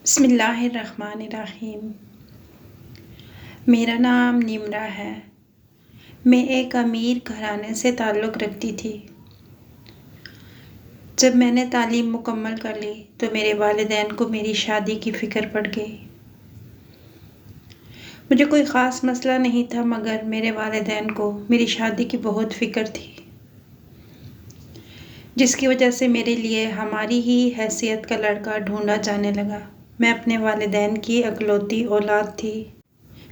बिस्मिल्लाहिर्रहमानिर्रहीम। मेरा नाम निम्रा है। मैं एक अमीर घराने से ताल्लुक़ रखती थी। जब मैंने तालीम मुकम्मल कर ली तो मेरे वालिदैन को मेरी शादी की फ़िक्र पड़ गई। मुझे कोई ख़ास मसला नहीं था, मगर मेरे वालिदैन को मेरी शादी की बहुत फ़िक्र थी, जिसकी वजह से मेरे लिए हमारी ही हैसियत का लड़का ढूंढा जाने लगा। मैं अपने वालिदैन की इकलौती औलाद थी।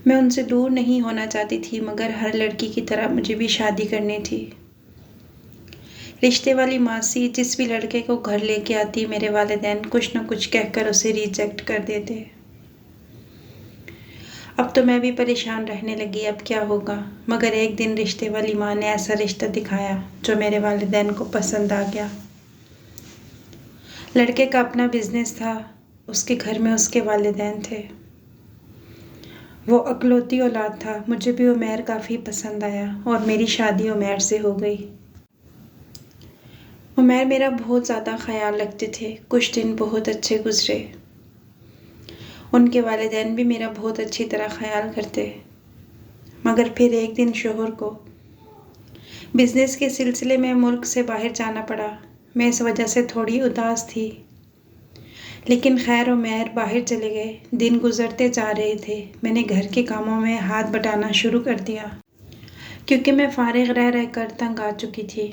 मैं उनसे दूर नहीं होना चाहती थी, मगर हर लड़की की तरह मुझे भी शादी करनी थी। रिश्ते वाली मासी जिस भी लड़के को घर लेके आती, मेरे वालिदैन कुछ न कुछ कहकर उसे रिजेक्ट कर देते। अब तो मैं भी परेशान रहने लगी, अब क्या होगा। मगर एक दिन रिश्ते वाली माँ ने ऐसा रिश्ता दिखाया जो मेरे वालिदैन को पसंद आ गया। लड़के का अपना बिजनेस था, उसके घर में उसके वालिदैन थे। वो इकलौती औलाद था। मुझे भी उमैर काफ़ी पसंद आया और मेरी शादी उमैर से हो गई। उमैर मेरा बहुत ज़्यादा ख्याल रखते थे। कुछ दिन बहुत अच्छे गुजरे। उनके वालिदैन भी मेरा बहुत अच्छी तरह ख्याल करते। मगर फिर एक दिन शोहर को बिज़नेस के सिलसिले में मुल्क से बाहर जाना पड़ा। मैं इस वजह से थोड़ी उदास थी, लेकिन खैर उमैर बाहर चले गए। दिन गुजरते जा रहे थे। मैंने घर के कामों में हाथ बटाना शुरू कर दिया, क्योंकि मैं फारिग रह रहकर तंग आ चुकी थी।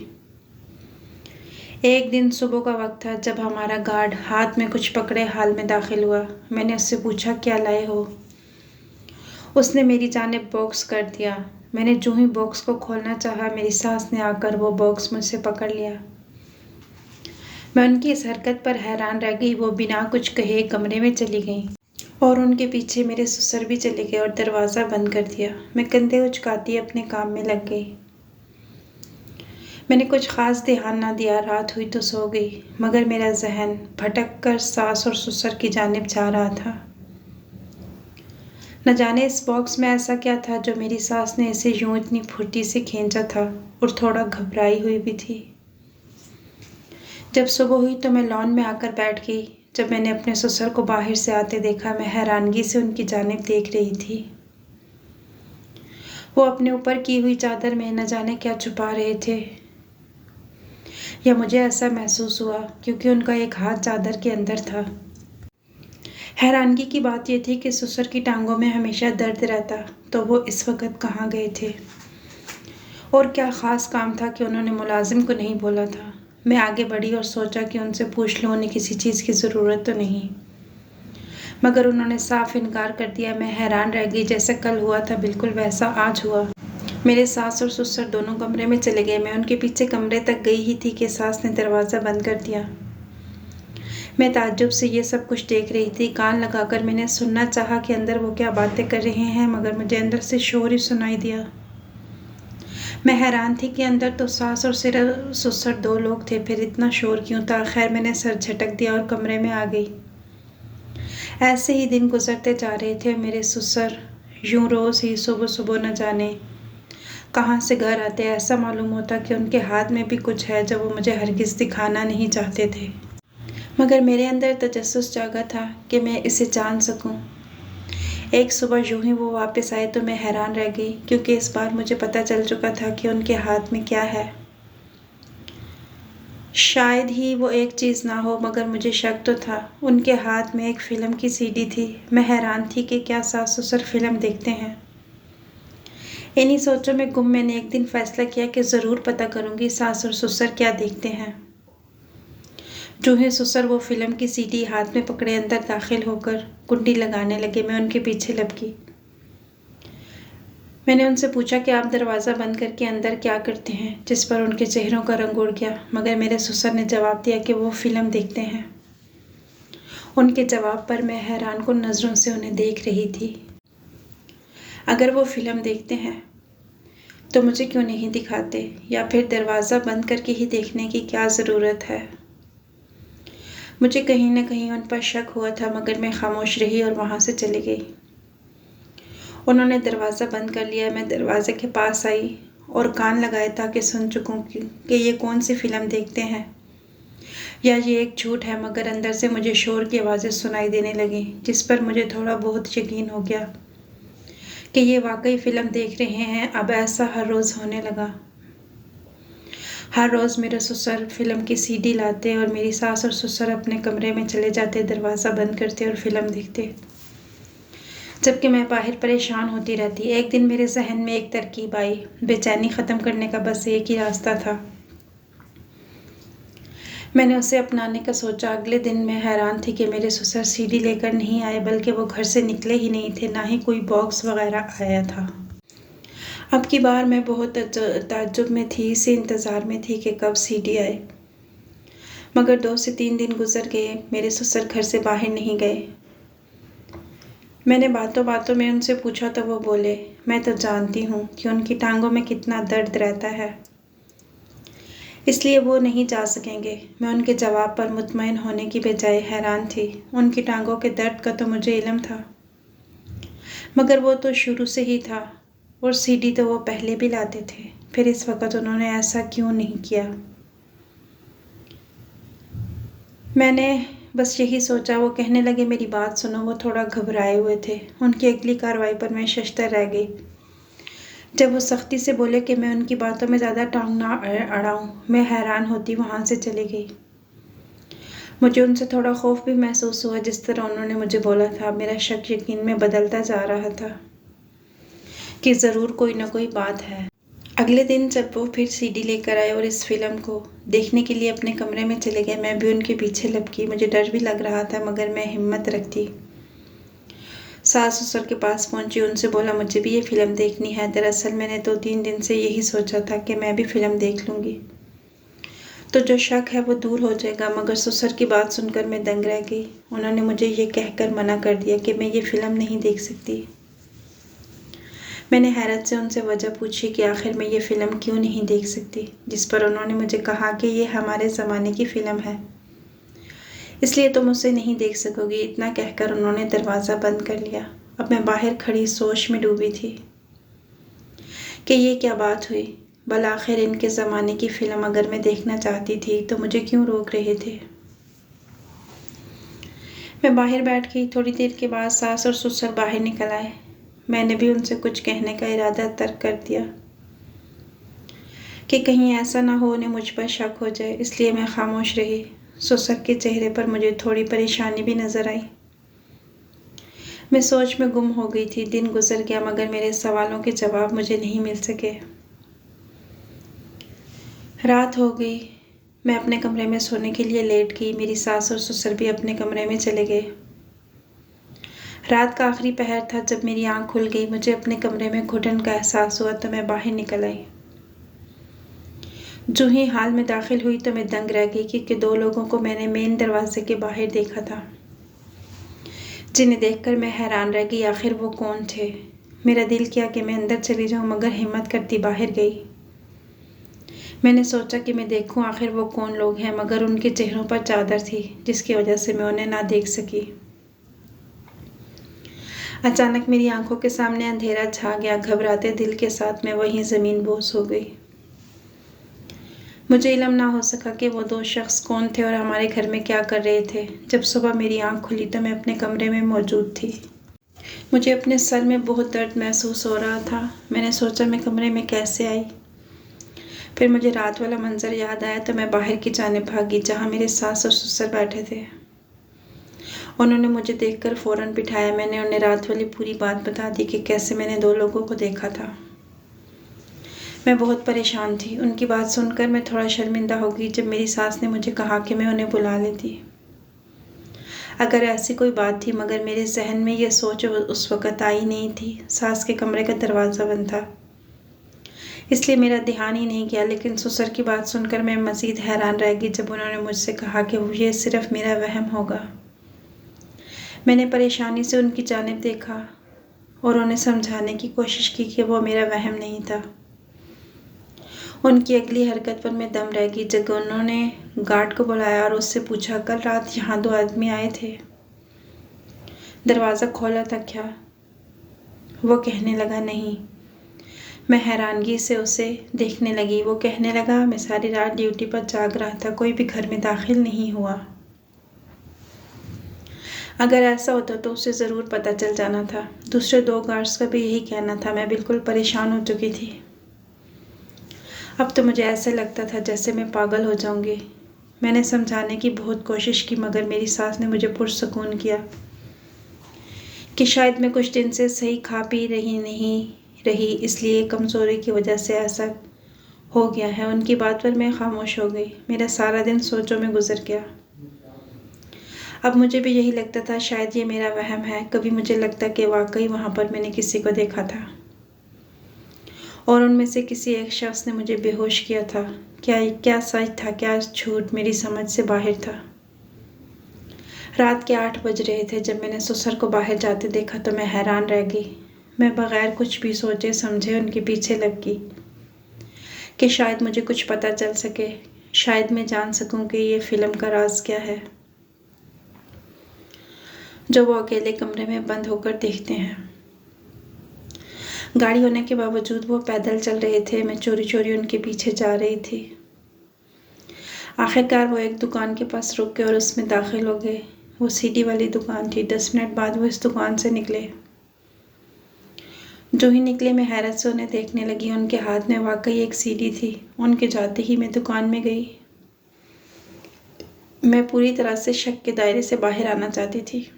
एक दिन सुबह का वक्त था जब हमारा गार्ड हाथ में कुछ पकड़े हाल में दाखिल हुआ। मैंने उससे पूछा, क्या लाए हो? उसने मेरी जानिब बॉक्स कर दिया। मैंने जो ही बॉक्स को खोलना चाहा, मेरी सास ने आकर वो बॉक्स मुझसे पकड़ लिया। मैं उनकी इस हरकत पर हैरान रह गई। वो बिना कुछ कहे कमरे में चली गई और उनके पीछे मेरे ससुर भी चले गए और दरवाज़ा बंद कर दिया। मैं कंधे उचकाती अपने काम में लग गई। मैंने कुछ ख़ास ध्यान ना दिया। रात हुई तो सो गई, मगर मेरा जहन भटक कर सास और ससुर की जानिब जा रहा था। न जाने इस बॉक्स में ऐसा क्या था जो मेरी सास ने इसे यूं इतनी फुर्ती से खींचा था, और थोड़ा घबराई हुई भी थी। जब सुबह हुई तो मैं लॉन में आकर बैठ गई। जब मैंने अपने ससुर को बाहर से आते देखा, मैं हैरानगी से उनकी जानिब देख रही थी। वो अपने ऊपर की हुई चादर में न जाने क्या छुपा रहे थे, या मुझे ऐसा महसूस हुआ क्योंकि उनका एक हाथ चादर के अंदर था। हैरानगी की बात यह थी कि ससुर की टांगों में हमेशा दर्द रहता, तो वो इस वक्त कहाँ गए थे और क्या ख़ास काम था कि उन्होंने मुलाजिम को नहीं बोला था। मैं आगे बढ़ी और सोचा कि उनसे पूछ लूँ, उन्हें किसी चीज़ की ज़रूरत तो नहीं, मगर उन्होंने साफ इनकार कर दिया। मैं हैरान रह गई। जैसा कल हुआ था बिल्कुल वैसा आज हुआ। मेरे सास और ससुर दोनों कमरे में चले गए। मैं उनके पीछे कमरे तक गई ही थी कि सास ने दरवाज़ा बंद कर दिया। मैं ताज्जुब से ये सब कुछ देख रही थी। कान लगाकर मैंने सुनना चाहा कि अंदर वो क्या बातें कर रहे हैं, मगर मुझे अंदर से शोर ही सुनाई दिया। मैं हैरान थी कि अंदर तो सास और सिर्फ ससुर दो लोग थे, फिर इतना शोर क्यों था। खैर मैंने सर झटक दिया और कमरे में आ गई। ऐसे ही दिन गुजरते जा रहे थे। मेरे ससुर यूं रोज़ ही सुबह सुबह न जाने कहाँ से घर आते। ऐसा मालूम होता कि उनके हाथ में भी कुछ है जो वो मुझे हरगिज़ दिखाना नहीं चाहते थे, मगर मेरे अंदर तजस्सुस जागा था कि मैं इसे जान सकूं। एक सुबह यूं ही वो वापस आए तो मैं हैरान रह गई, क्योंकि इस बार मुझे पता चल चुका था कि उनके हाथ में क्या है। शायद ही वो एक चीज़ ना हो, मगर मुझे शक तो था। उनके हाथ में एक फ़िल्म की सीडी थी। मैं हैरान थी कि क्या सास ससुर फ़िल्म देखते हैं। इन्हीं सोचों में गुम मैंने एक दिन फ़ैसला किया कि ज़रूर पता करूँगी सास और ससुर क्या देखते हैं। जो ही ससुर वो फ़िल्म की सीडी हाथ में पकड़े अंदर दाखिल होकर कुंडी लगाने लगे, मैं उनके पीछे लपकी। मैंने उनसे पूछा कि आप दरवाज़ा बंद करके अंदर क्या करते हैं, जिस पर उनके चेहरों का रंग उड़ गया। मगर मेरे ससुर ने जवाब दिया कि वो फ़िल्म देखते हैं। उनके जवाब पर मैं हैरान कुन नज़रों से उन्हें देख रही थी। अगर वो फ़िल्म देखते हैं तो मुझे क्यों नहीं दिखाते, या फिर दरवाज़ा बंद करके ही देखने की क्या ज़रूरत है। मुझे कहीं न कहीं उन पर शक हुआ था, मगर मैं खामोश रही और वहाँ से चली गई। उन्होंने दरवाज़ा बंद कर लिया। मैं दरवाज़े के पास आई और कान लगाए ताकि सुन चुकूँ कि ये कौन सी फ़िल्म देखते हैं। या ये एक झूठ है, मगर अंदर से मुझे शोर की आवाज़ें सुनाई देने लगी, जिस पर मुझे थोड़ा बहुत यकीन हो गया कि ये वाकई फ़िल्म देख रहे हैं। अब ऐसा हर रोज़ होने लगा। हर रोज़ मेरे ससुर फ़िल्म की सीडी लाते और मेरी सास और ससुर अपने कमरे में चले जाते, दरवाज़ा बंद करते और फ़िल्म देखते, जबकि मैं बाहर परेशान होती रहती। एक दिन मेरे जहन में एक तरकीब आई। बेचैनी ख़त्म करने का बस एक ही रास्ता था। मैंने उसे अपनाने का सोचा। अगले दिन मैं हैरान थी कि मेरे ससुर सीडी लेकर नहीं आए, बल्कि वो घर से निकले ही नहीं थे, ना ही कोई बॉक्स वगैरह आया था। अब की बार मैं बहुत ताज्जुब में थी, इसी इंतज़ार में थी कि कब सीडी आए। मगर 2 से 3 दिन गुजर गए, मेरे ससुर घर से बाहर नहीं गए। मैंने बातों बातों में उनसे पूछा तो वो बोले, मैं तो जानती हूँ कि उनकी टांगों में कितना दर्द रहता है, इसलिए वो नहीं जा सकेंगे। मैं उनके जवाब पर मुतमईन होने की बजाय हैरान थी। उनकी टांगों के दर्द का तो मुझे इल्म था, मगर वो तो शुरू से ही था, और सीडी तो वो पहले भी लाते थे। फिर इस वक्त उन्होंने ऐसा क्यों नहीं किया? मैंने बस यही सोचा। वो कहने लगे, मेरी बात सुनो। वो थोड़ा घबराए हुए थे। उनकी अगली कार्रवाई पर मैं शशतर रह गई। जब वो सख्ती से बोले कि मैं उनकी बातों में ज़्यादा टांग ना अड़ाऊँ, मैं हैरान होती वहाँ से चली गई। मुझे उनसे थोड़ा खौफ भी महसूस हुआ। जिस तरह उन्होंने मुझे बोला था, मेरा शक यकीन में बदलता जा रहा था कि ज़रूर कोई ना कोई बात है। अगले दिन जब वो फिर सीडी लेकर आए और इस फिल्म को देखने के लिए अपने कमरे में चले गए, मैं भी उनके पीछे लपकी। मुझे डर भी लग रहा था, मगर मैं हिम्मत रखती। सास ससुर के पास पहुंची, उनसे बोला, मुझे भी ये फ़िल्म देखनी है। दरअसल मैंने 2-3 दिन से यही सोचा था कि मैं भी फ़िल्म देख लूँगी तो जो शक है वो दूर हो जाएगा। मगर ससुर की बात सुनकर मैं दंग रह गई। उन्होंने मुझे ये कहकर मना कर दिया कि मैं ये फ़िल्म नहीं देख सकती। मैंने हैरत से उनसे वजह पूछी कि आखिर मैं ये फ़िल्म क्यों नहीं देख सकती, जिस पर उन्होंने मुझे कहा कि ये हमारे ज़माने की फ़िल्म है, इसलिए तुम उसे नहीं देख सकोगी। इतना कहकर उन्होंने दरवाज़ा बंद कर लिया। अब मैं बाहर खड़ी सोच में डूबी थी कि ये क्या बात हुई। भला आखिर इनके ज़माने की फ़िल्म अगर मैं देखना चाहती थी तो मुझे क्यों रोक रहे थे? मैं बाहर बैठ गई। थोड़ी देर के बाद सास और ससुर बाहर निकल आए। मैंने भी उनसे कुछ कहने का इरादा तर्क कर दिया कि कहीं ऐसा ना हो उन्हें मुझ पर शक हो जाए, इसलिए मैं खामोश रही। ससुर के चेहरे पर मुझे थोड़ी परेशानी भी नज़र आई। मैं सोच में गुम हो गई थी। दिन गुजर गया, मगर मेरे सवालों के जवाब मुझे नहीं मिल सके। रात हो गई। मैं अपने कमरे में सोने के लिए लेट गई। मेरी सास और ससुर भी अपने कमरे में चले गए। रात का आखिरी पहर था जब मेरी आंख खुल गई। मुझे अपने कमरे में घुटन का एहसास हुआ तो मैं बाहर निकल आई। जो ही हाल में दाखिल हुई तो मैं दंग रह गई कि 2 लोगों को मैंने मेन दरवाजे के बाहर देखा था, जिन्हें देखकर मैं हैरान रह गई। आखिर वो कौन थे? मेरा दिल किया कि मैं अंदर चली जाऊं, मगर हिम्मत करती बाहर गई। मैंने सोचा कि मैं देखूं आखिर वो कौन लोग हैं, मगर उनके चेहरों पर चादर थी, जिसकी वजह से मैं उन्हें ना देख सकी। अचानक मेरी आंखों के सामने अंधेरा छा गया। घबराते दिल के साथ मैं वहीं ज़मीन बोस हो गई। मुझे इल्म ना हो सका कि वो 2 शख्स कौन थे और हमारे घर में क्या कर रहे थे। जब सुबह मेरी आंख खुली तो मैं अपने कमरे में मौजूद थी। मुझे अपने सर में बहुत दर्द महसूस हो रहा था। मैंने सोचा मैं कमरे में कैसे आई। फिर मुझे रात वाला मंजर याद आया तो मैं बाहर की जानिब भागी, जहाँ मेरे सास और ससुर बैठे थे। उन्होंने मुझे देखकर फ़ौरन बिठाया। मैंने उन्हें रात वाली पूरी बात बता दी कि कैसे मैंने 2 लोगों को देखा था। मैं बहुत परेशान थी। उनकी बात सुनकर मैं थोड़ा शर्मिंदा हो गई जब मेरी सास ने मुझे कहा कि मैं उन्हें बुला लेती अगर ऐसी कोई बात थी, मगर मेरे जहन में यह सोच उस वक़्त आई नहीं थी। सास के कमरे का दरवाज़ा बंद था, इसलिए मेरा ध्यान ही नहीं गया। लेकिन ससुर की बात सुनकर मैं मज़ीद हैरान रह गई जब उन्होंने मुझसे कहा कि ये सिर्फ़ मेरा वहम होगा। मैंने परेशानी से उनकी जानिब देखा और उन्हें समझाने की कोशिश की कि वो मेरा वहम नहीं था। उनकी अगली हरकत पर मैं दम रह गई जब उन्होंने गार्ड को बुलाया और उससे पूछा, कल रात यहाँ 2 आदमी आए थे, दरवाज़ा खोला था क्या? वो कहने लगा, नहीं। मैं हैरानगी से उसे देखने लगी। वो कहने लगा, मैं सारी रात ड्यूटी पर जाग रहा था, कोई भी घर में दाखिल नहीं हुआ। अगर ऐसा होता तो उसे ज़रूर पता चल जाना था। दूसरे 2 गार्ड्स का भी यही कहना था। मैं बिल्कुल परेशान हो चुकी थी। अब तो मुझे ऐसे लगता था जैसे मैं पागल हो जाऊंगी। मैंने समझाने की बहुत कोशिश की, मगर मेरी सास ने मुझे पुरसकून किया कि शायद मैं कुछ दिन से सही खा पी नहीं रही, इसलिए कमज़ोरी की वजह से ऐसा हो गया है। उनकी बात पर मैं खामोश हो गई। मेरा सारा दिन सोचों में गुजर गया। अब मुझे भी यही लगता था, शायद ये मेरा वहम है। कभी मुझे लगता कि वाकई वहाँ पर मैंने किसी को देखा था और उनमें से किसी एक शख्स ने मुझे बेहोश किया था। क्या सच था, क्या झूठ, मेरी समझ से बाहर था। रात के 8 बज रहे थे जब मैंने ससुर को बाहर जाते देखा तो मैं हैरान रह गई। मैं बगैर कुछ भी सोचे समझे उनके पीछे लग गई कि शायद मुझे कुछ पता चल सके, शायद मैं जान सकूं कि ये फिल्म का राज क्या है जो वो अकेले कमरे में बंद होकर देखते हैं। गाड़ी होने के बावजूद वो पैदल चल रहे थे। मैं चोरी चोरी उनके पीछे जा रही थी। आखिरकार वो एक दुकान के पास रुक गए और उसमें दाखिल हो गए। वो सीडी वाली दुकान थी। 10 मिनट बाद वो इस दुकान से निकले। जो ही निकले मैं हैरत से उन्हें देखने लगी। उनके हाथ में वाकई एक सीडी थी। उनके जाते ही मैं दुकान में गई। मैं पूरी तरह से शक के दायरे से बाहर आना चाहती थी,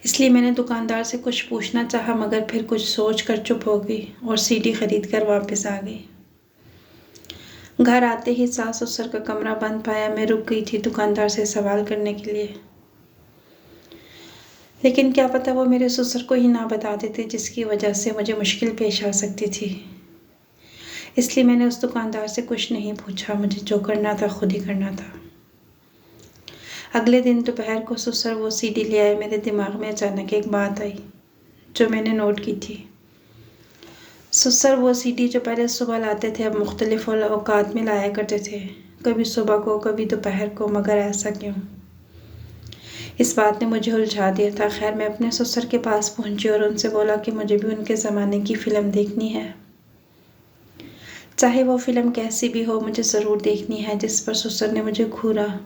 इसलिए मैंने दुकानदार से कुछ पूछना चाहा, मगर फिर कुछ सोच कर चुप हो गई और सीडी खरीद कर वापस आ गई। घर आते ही सास ससुर का कमरा बंद पाया। मैं रुक गई थी दुकानदार से सवाल करने के लिए, लेकिन क्या पता वो मेरे ससुर को ही ना बता देते, जिसकी वजह से मुझे मुश्किल पेश आ सकती थी। इसलिए मैंने उस दुकानदार से कुछ नहीं पूछा। मुझे जो करना था खुद ही करना था। अगले दिन दोपहर को ससुर वो सीडी ले आए। मेरे दिमाग में अचानक एक बात आई जो मैंने नोट की थी। ससुर वो सीडी जो पहले सुबह लाते थे अब मुख्तलिफ औकात में लाया करते थे, कभी सुबह को कभी दोपहर को, मगर ऐसा क्यों? इस बात ने मुझे उलझा दिया था। खैर, मैं अपने ससुर के पास पहुंची और उनसे बोला कि मुझे भी उनके ज़माने की फ़िल्म देखनी है। चाहे वो फ़िल्म कैसी भी हो, मुझे ज़रूर देखनी है। जिस पर ससुर ने मुझे घूरा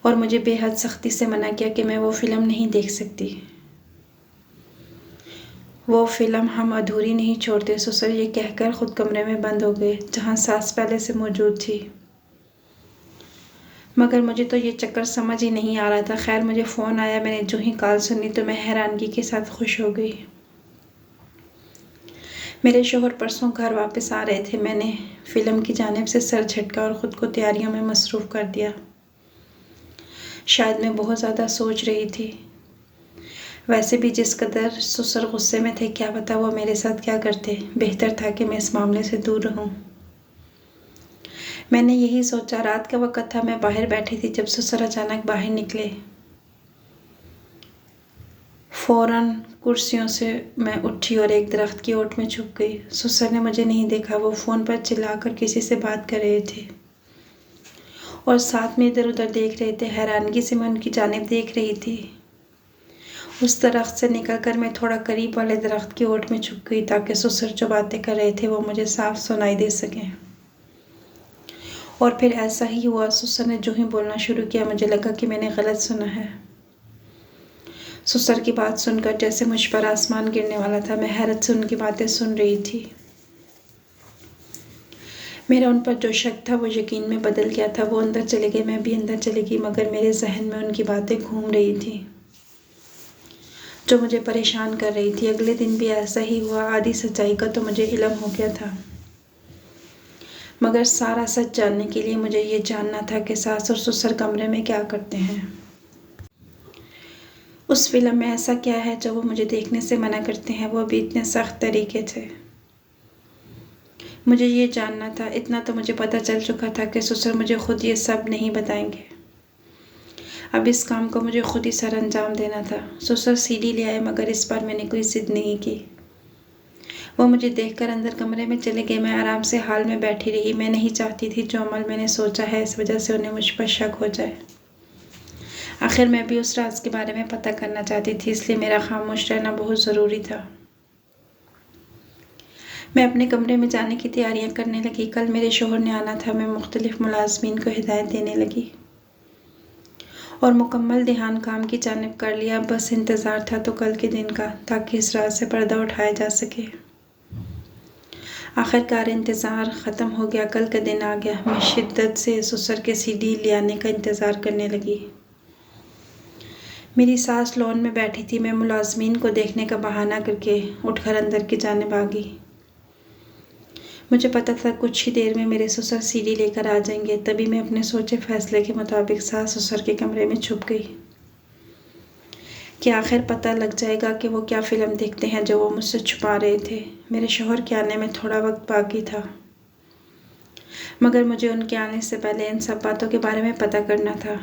और मुझे बेहद सख्ती से मना किया कि मैं वो फ़िल्म नहीं देख सकती। वो फ़िल्म हम अधूरी नहीं छोड़ते। ससुर ये कहकर खुद कमरे में बंद हो गए जहाँ सास पहले से मौजूद थी, मगर मुझे तो ये चक्कर समझ ही नहीं आ रहा था। खैर, मुझे फ़ोन आया। मैंने जो ही कॉल सुनी तो मैं हैरानगी के साथ खुश हो गई। मेरे शोहर परसों घर वापस आ रहे थे। मैंने फ़िल्म की जानिब से सर झटका और ख़ुद को तैयारियों में मसरूफ़ कर दिया। शायद मैं बहुत ज़्यादा सोच रही थी। वैसे भी जिस कदर ससुर गुस्से में थे, क्या पता वो मेरे साथ क्या करते। बेहतर था कि मैं इस मामले से दूर रहूं। मैंने यही सोचा। रात का वक्त था। मैं बाहर बैठी थी जब ससुर अचानक बाहर निकले। फ़ौरन कुर्सियों से मैं उठी और एक दरख्त की ओट में छुप गई। ससुर ने मुझे नहीं देखा। वो फ़ोन पर चिल्लाकर किसी से बात कर रहे थे और साथ में इधर उधर देख रहे थे। हैरानगी से मैं उनकी जानिब देख रही थी। उस दरख्त से निकलकर मैं थोड़ा करीब वाले दरख्त की ओट में छुप गई ताकि ससुर जो बातें कर रहे थे वो मुझे साफ सुनाई दे सकें। और फिर ऐसा ही हुआ। ससुर ने जो ही बोलना शुरू किया, मुझे लगा कि मैंने गलत सुना है। ससुर की बात सुनकर जैसे मुझ पर आसमान गिरने वाला था। मैं हैरत से उनकी बातें सुन रही थी। मेरा उन पर जो शक था वो यकीन में बदल गया था। वो अंदर चले गए, मैं भी अंदर चली गई, मगर मेरे जहन में उनकी बातें घूम रही थी जो मुझे परेशान कर रही थी। अगले दिन भी ऐसा ही हुआ। आधी सच्चाई का तो मुझे इल्म हो गया था, मगर सारा सच जानने के लिए मुझे ये जानना था कि सास और ससुर कमरे में क्या करते हैं। उस फिल्म में ऐसा क्या है जो वो मुझे देखने से मना करते हैं। वो भी इतने सख्त तरीके थे। मुझे ये जानना था। इतना तो मुझे पता चल चुका था कि ससुर मुझे खुद ये सब नहीं बताएंगे। अब इस काम को मुझे खुद ही सर अंजाम देना था। ससुर सीडी ले आए, मगर इस बार मैंने कोई जिद नहीं की। वो मुझे देखकर अंदर कमरे में चले गए। मैं आराम से हाल में बैठी रही। मैं नहीं चाहती थी जो अमल मैंने सोचा है इस वजह से उन्हें मुझ पर शक हो जाए। आखिर मैं भी उस राज के बारे में पता करना चाहती थी, इसलिए मेरा खामोश रहना बहुत ज़रूरी था। मैं अपने कमरे में जाने की तैयारियां करने लगी। कल मेरे शोहर ने आना था। मैं मुख्तलिफ मुलाजमीन को हिदायत देने लगी और मुकम्मल ध्यान काम की जानिब कर लिया। बस इंतज़ार था तो कल के दिन का, ताकि इस रात से पर्दा उठाया जा सके। आखिरकार इंतज़ार ख़त्म हो गया। कल का दिन आ गया। मैं शिद्दत से ससुर के सीडी ले आने का इंतज़ार करने लगी। मेरी सास लॉन में बैठी थी। मैं मुलाजमीन को देखने का बहाना करके उठकर अंदर की जानिब आ गई। मुझे पता था कुछ ही देर में मेरे ससुर सीडी लेकर आ जाएंगे। तभी मैं अपने सोचे फैसले के मुताबिक सास ससुर के कमरे में छुप गई कि आखिर पता लग जाएगा कि वो क्या फ़िल्म देखते हैं जो वो मुझसे छुपा रहे थे। मेरे शोहर के आने में थोड़ा वक्त बाकी था, मगर मुझे उनके आने से पहले इन सब बातों के बारे में पता करना था।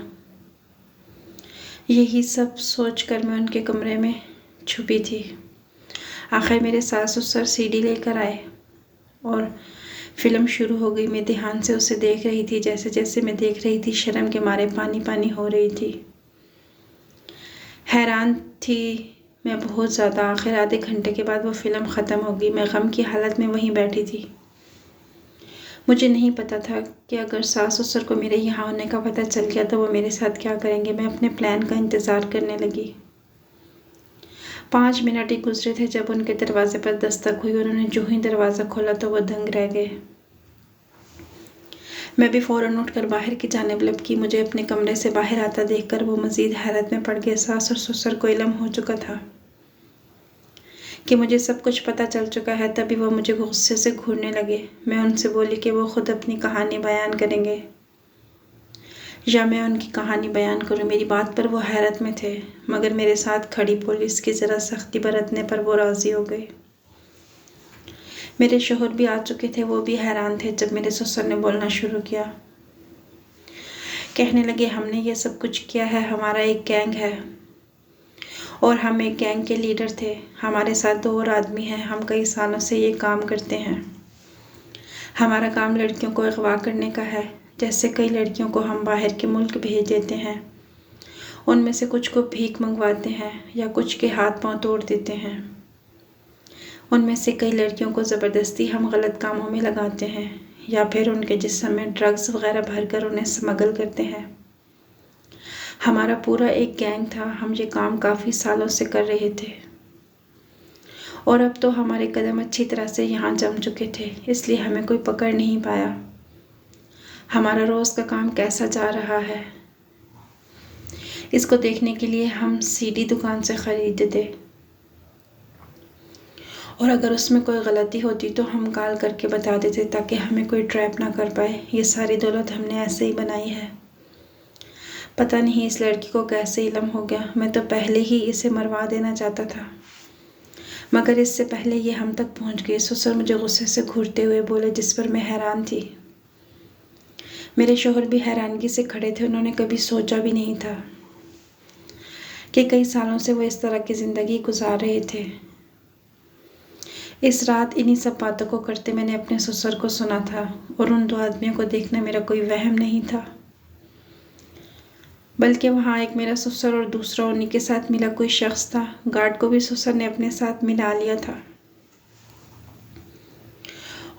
यही सब सोचकर मैं उनके कमरे में छुपी थी। आखिर मेरे सास ससुर सीडी लेकर आए और फिल्म शुरू हो गई। मैं ध्यान से उसे देख रही थी। जैसे जैसे मैं देख रही थी, शर्म के मारे पानी पानी हो रही थी। हैरान थी मैं बहुत ज़्यादा। आखिर आधे घंटे के बाद वो फ़िल्म ख़त्म हो गई। मैं गम की हालत में वहीं बैठी थी। मुझे नहीं पता था कि अगर सास ससुर को मेरे यहाँ होने का पता चल गया तो वो मेरे साथ क्या करेंगे। मैं अपने प्लान का इंतज़ार करने लगी। 5 मिनट ही गुजरे थे जब उनके दरवाजे पर दस्तक हुई। उन्होंने जो ही दरवाज़ा खोला तो वो दंग रह गए। मैं भी फ़ौरन उठकर बाहर की जानिब लपकी। मुझे अपने कमरे से बाहर आता देखकर वो मज़ीद हैरत में पड़ गए। सास और ससुर को इल्म हो चुका था कि मुझे सब कुछ पता चल चुका है। तभी वो मुझे गुस्से से घूरने लगे। मैं उनसे बोली कि वो खुद अपनी कहानी बयान करेंगे या मैं उनकी कहानी बयान करूं। मेरी बात पर वो हैरत में थे, मगर मेरे साथ खड़ी पुलिस की ज़रा सख्ती बरतने पर वो राज़ी हो गए। मेरे शोहर भी आ चुके थे। वो भी हैरान थे जब मेरे ससुर ने बोलना शुरू किया। कहने लगे, हमने ये सब कुछ किया है। हमारा एक गैंग है और हम एक गैंग के लीडर थे। हमारे साथ 2 और आदमी हैं। हम कई सालों से ये काम करते हैं। हमारा काम लड़कियों को अगवा करने का है। जैसे कई लड़कियों को हम बाहर के मुल्क भेज देते हैं, उनमें से कुछ को भीख मंगवाते हैं या कुछ के हाथ पांव तोड़ देते हैं। उनमें से कई लड़कियों को ज़बरदस्ती हम गलत कामों में लगाते हैं या फिर उनके जिस्म में ड्रग्स वगैरह भरकर उन्हें स्मगल करते हैं। हमारा पूरा एक गैंग था। हम ये काम काफ़ी सालों से कर रहे थे और अब तो हमारे कदम अच्छी तरह से यहाँ जम चुके थे, इसलिए हमें कोई पकड़ नहीं पाया। हमारा रोज़ का काम कैसा जा रहा है, इसको देखने के लिए हम सीडी दुकान से ख़रीदते और अगर उसमें कोई गलती होती तो हम कॉल करके बता देते ताकि हमें कोई ट्रैप ना कर पाए। ये सारी दौलत हमने ऐसे ही बनाई है। पता नहीं इस लड़की को कैसे इल्म हो गया। मैं तो पहले ही इसे मरवा देना चाहता था, मगर इससे पहले ये हम तक पहुंच गई। ससुर मुझे गुस्से से घूरते हुए बोले, जिस पर मैं हैरान थी। मेरे शोहर भी हैरानगी से खड़े थे। उन्होंने कभी सोचा भी नहीं था कि कई सालों से वो इस तरह की ज़िंदगी गुजार रहे थे। इस रात इन्हीं सब बातों को करते मैंने अपने ससुर को सुना था और उन 2 आदमियों को देखना मेरा कोई वहम नहीं था, बल्कि वहाँ एक मेरा ससुर और दूसरा उन्हीं के साथ मिला कोई शख्स था। गार्ड को भी ससुर ने अपने साथ मिला लिया था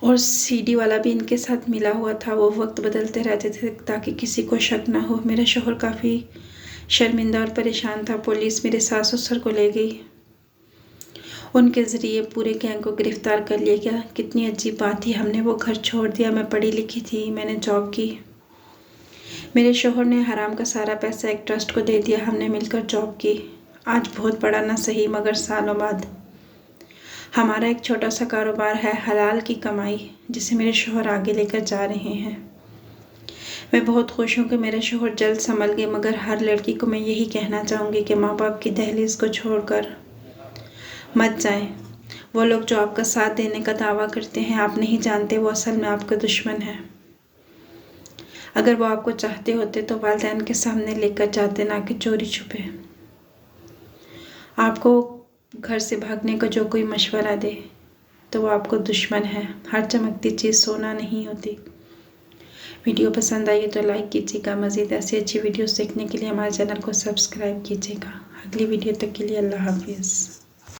और सीडी वाला भी इनके साथ मिला हुआ था। वो वक्त बदलते रहते थे ताकि किसी को शक ना हो। मेरा शोहर काफ़ी शर्मिंदा और परेशान था। पुलिस मेरे सास ससुर को ले गई। उनके ज़रिए पूरे गैंग को गिरफ़्तार कर लिया गया। कितनी अजीब बात थी। हमने वो घर छोड़ दिया। मैं पढ़ी लिखी थी, मैंने जॉब की। मेरे शोहर ने हराम का सारा पैसा एक ट्रस्ट को दे दिया। हमने मिलकर जॉब की। आज बहुत बड़ा ना सही, मगर सालों बाद हमारा एक छोटा सा कारोबार है, हलाल की कमाई, जिसे मेरे शोहर आगे लेकर जा रहे हैं। मैं बहुत खुश हूँ कि मेरे शोहर जल्द संभल गए, मगर हर लड़की को मैं यही कहना चाहूँगी कि माँ बाप की दहलीज को छोड़कर मत जाएं। वो लोग जो आपका साथ देने का दावा करते हैं, आप नहीं जानते वो असल में आपका दुश्मन है। अगर वो आपको चाहते होते तो वालिदैन के सामने लेकर जाते, ना कि चोरी छुपे। आपको घर से भागने का जो कोई मशवरा दे तो वो आपको दुश्मन है। हर चमकती चीज़ सोना नहीं होती। वीडियो पसंद आई तो लाइक कीजिएगा। मज़ीद ऐसी अच्छी वीडियोस देखने के लिए हमारे चैनल को सब्सक्राइब कीजिएगा। अगली वीडियो तक के लिए अल्लाह हाफिज़।